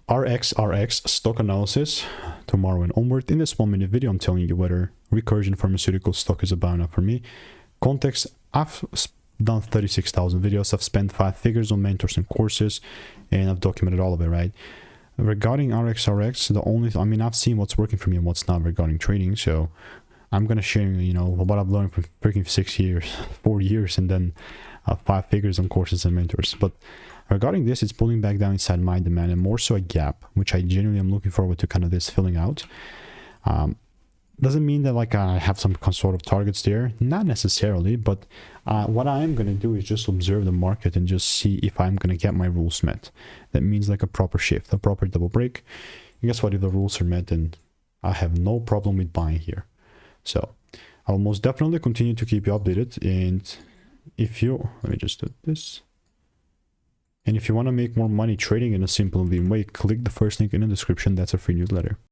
RXRX stock analysis tomorrow and onward. In this 1-minute video, I'm telling you whether Recursion Pharmaceuticals stock is a buy or not for me. Context, I've done 36,000 videos. I've spent 5 figures on mentors and courses, and I've documented all of it, right? Regarding RXRX, the only, I mean, I've seen what's working for me and what's not regarding trading. So I'm going to share, you know, what I've learned from freaking 6 years, 4 years, and then 5 figures on courses and mentors. But regarding this, it's pulling back down inside my demand and more so a gap, which I genuinely am looking forward to kind of this filling out. Doesn't mean that like I have some sort of targets there, not necessarily, but what I am going to do is just observe the market and just see if I'm going to get my rules met. That means like a proper shift, a proper double break. And guess what? If the rules are met, then I have no problem with buying here. So I'll most definitely continue to keep you updated. And if you, let me just do this. And if you want to make more money trading in a simple way, click the first link in the description. That's a free newsletter.